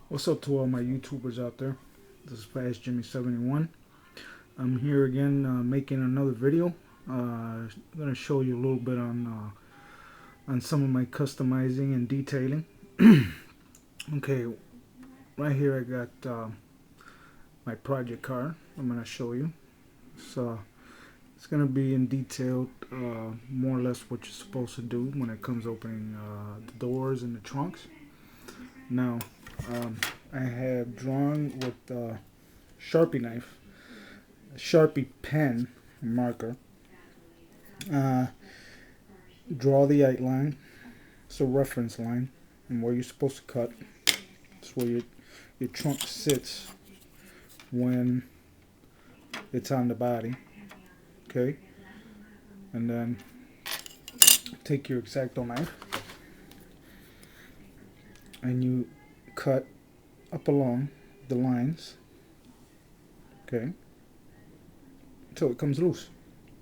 What's up to all my YouTubers out there? This is Fast Jimmy 71. I'm here again making another video. I'm gonna show you a little bit on some of my customizing and detailing. Okay, right here I got my project car. I'm gonna show you. So it's gonna be in detail, more or less what you're supposed to do when it comes opening the doors and the trunks. Now, I have drawn with Sharpie knife, a Sharpie pen marker. Uh, draw the outline. It's a reference line, and where you're supposed to cut. It's where your trunk sits when it's on the body. Okay, and then take your X-Acto knife and you cut up along the lines. Okay, until it comes loose.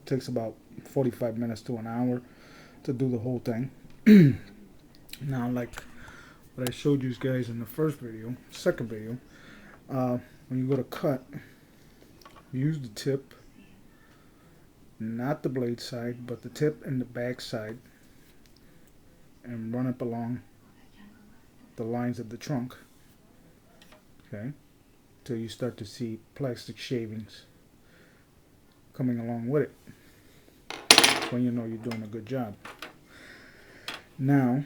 It takes about 45 minutes to an hour to do the whole thing. Now, like what I showed you guys in the first video, second video, when you go to cut, use the tip, not the blade side, but the tip and the back side, and run up along the lines of the trunk. Okay, till you start to see plastic shavings coming along with it. That's when you know you're doing a good job. Now,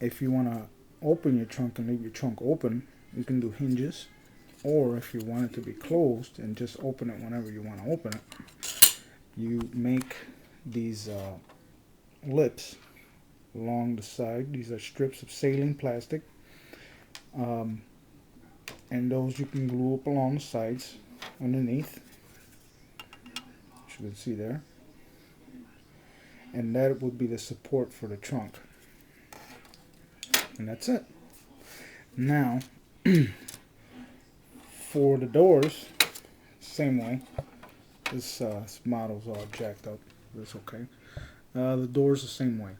if you want to open your trunk and leave your trunk open, you can do hinges. Or if you want it to be closed and just open it whenever you want to open it, you make these lips along the side. These are strips of saline plastic. And those you can glue up along the sides underneath. You can see there. And that would be the support for the trunk. And that's it. Now, for the doors, same way. This model's all jacked up, but it's okay. The doors the same way.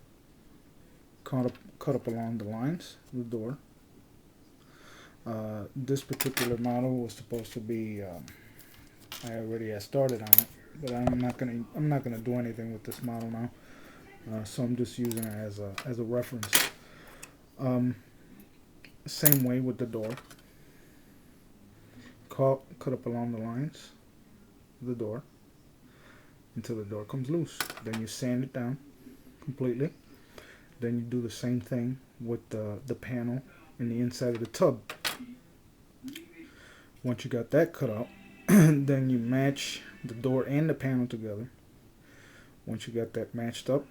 Cut up along the lines of the door. This particular model was supposed to be. I already had started on it, but I'm not gonna do anything with this model now. So I'm just using it as a reference. Same way with the door. Cut up along the lines of the door until the door comes loose. Then you sand it down completely. Then you do the same thing with the panel in the inside of the tub. Once you got that cut out, then you match the door and the panel together. Once you got that matched up,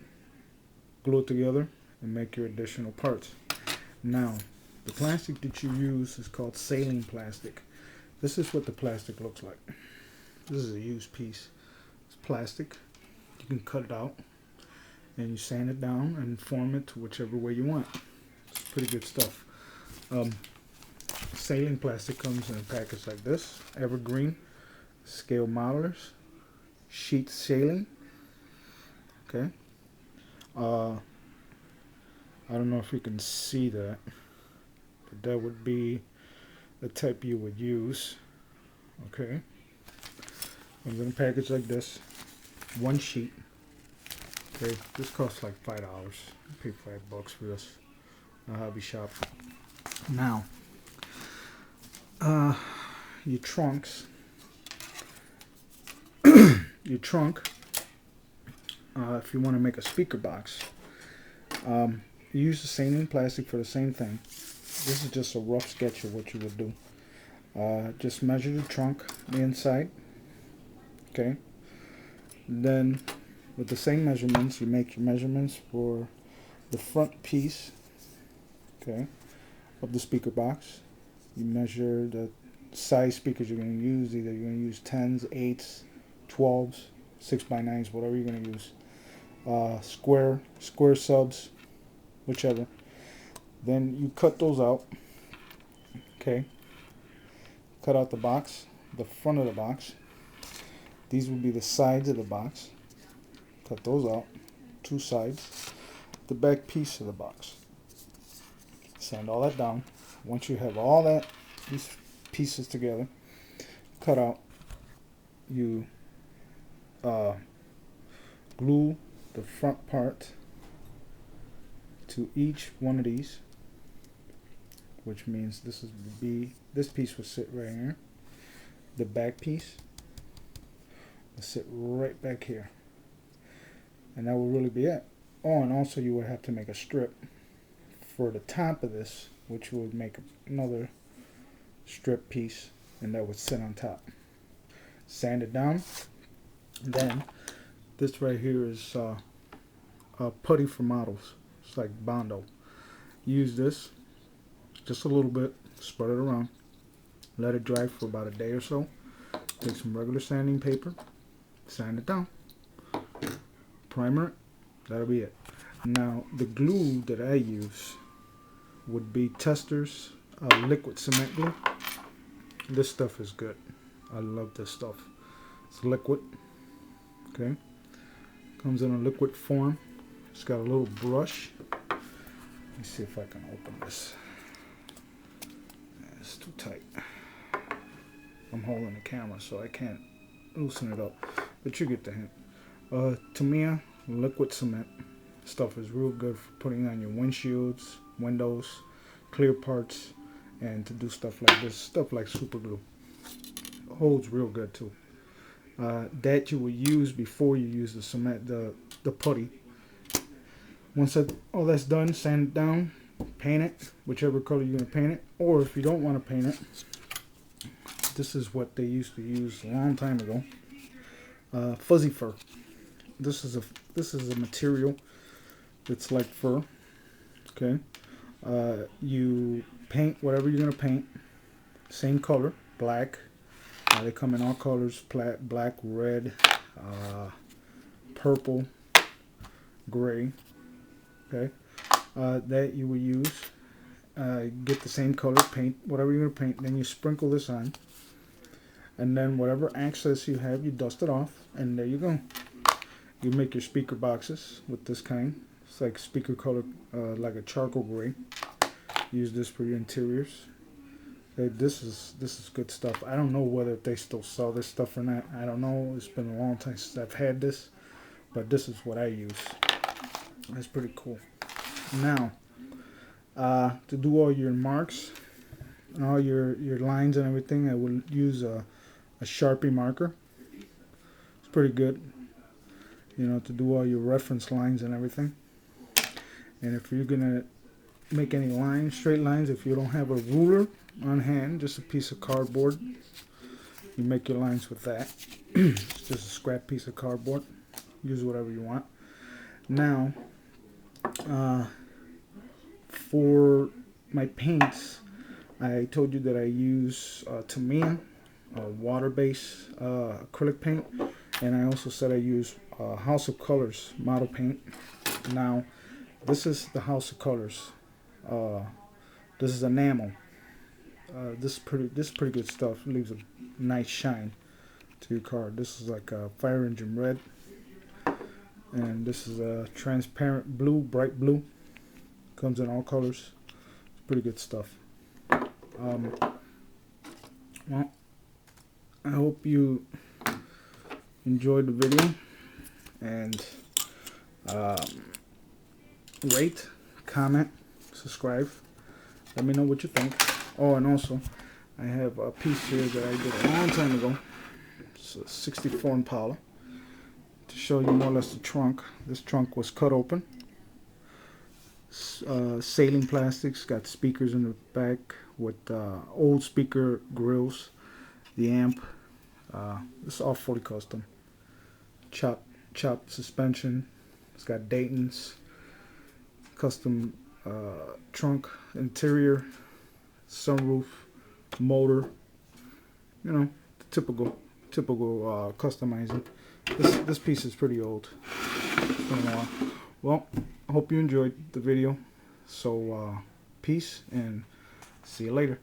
glue it together and make your additional parts. Now, the plastic that you use is called saline plastic. This is what the plastic looks like. This is a used piece. It's plastic. You can cut it out and you sand it down and form it to whichever way you want. It's pretty good stuff. Saline plastic comes in a package like this. Evergreen scale modelers, sheet saline. Okay. I don't know if you can see that, but that would be the type you would use. Okay. Comes in a package like this. One sheet. Okay. This costs like $5. I paid $5 for this. A hobby shop. Now, your trunks. Your trunk. If you want to make a speaker box, you use the same plastic for the same thing. This is just a rough sketch of what you would do. Just measure the trunk, the inside. Okay. Then, with the same measurements, you make your measurements for the front piece. Okay. Of the speaker box. You measure the size speakers you're going to use. Either you're going to use 10s, 8s, 12s, 6x9s, whatever you're going to use. Square subs, whichever. Then you cut those out. Okay. Cut out the box, the front of the box. These will be the sides of the box. Cut those out. Two sides. The back piece of the box. Sand all that down. Once you have all these pieces together, cut out, you glue the front part to each one of these, which means this piece will sit right here. The back piece will sit right back here, and that will really be it. Oh, and also you would have to make a strip for the top of this, which would make another strip piece, and that would sit on top. Sand it down. Then this right here is putty for models. It's like Bondo. Use this just a little bit, spread it around, let it dry for about a day or so. Take some regular sanding paper, sand it down, primer it. That'll be it. Now the glue that I use would be Testors liquid cement glue. This stuff is good. I love this stuff. It's liquid. Okay. Comes in a liquid form. It's got a little brush. Let me see if I can open this. It's too tight. I'm holding the camera, so I can't loosen it up. But you get the hint. Tamiya liquid cement stuff is real good for putting on your windshields, windows, clear parts, and to do stuff like this, stuff like super glue. Holds real good too. That you will use before you use the cement, the putty. Once all that's done, sand it down, paint it, whichever color you're gonna paint it. Or if you don't want to paint it, this is what they used to use a long time ago. Fuzzy fur. This is a material that's like fur. Okay. You paint whatever you're gonna paint. Same color, black. They come in all colors: black, red, purple, gray. Okay. That you will use. Get the same color, paint whatever you're gonna paint. Then you sprinkle this on, and then whatever excess you have, you dust it off, and there you go. You make your speaker boxes with this kind. It's like speaker color, like a charcoal gray. Use this for your interiors. This is good stuff. I don't know whether they still sell this stuff or not. I don't know. It's been a long time since I've had this, but this is what I use. That's pretty cool. Now, to do all your marks and all your lines and everything, I will use a Sharpie marker. It's pretty good, you know, to do all your reference lines and everything. And if you're gonna make any lines, straight lines, if you don't have a ruler on hand, just a piece of cardboard, you make your lines with that. It's just a scrap piece of cardboard. Use whatever you want. Now, for my paints, I told you that I use Tamiya water-based acrylic paint, and I also said I use House of Colors model paint. Now, this is the House of Colors. This is enamel. This is pretty good stuff. It leaves a nice shine to your car. This is like a fire engine red, and this is a transparent blue, bright blue. Comes in all colors. It's pretty good stuff. Well, I hope you enjoyed the video, and rate, comment, subscribe. Let me know what you think. Oh, and also, I have a piece here that I did a long time ago. It's a 64 Impala. To show you more or less the trunk. This trunk was cut open. Sailing plastics, got speakers in the back with old speaker grills, the amp. This is all fully custom. Chopped suspension. It's got Dayton's. Custom trunk, interior, sunroof, motor. You know, the typical customizing. This piece is pretty old. It's been a while. Well, I hope you enjoyed the video. So peace, and see you later.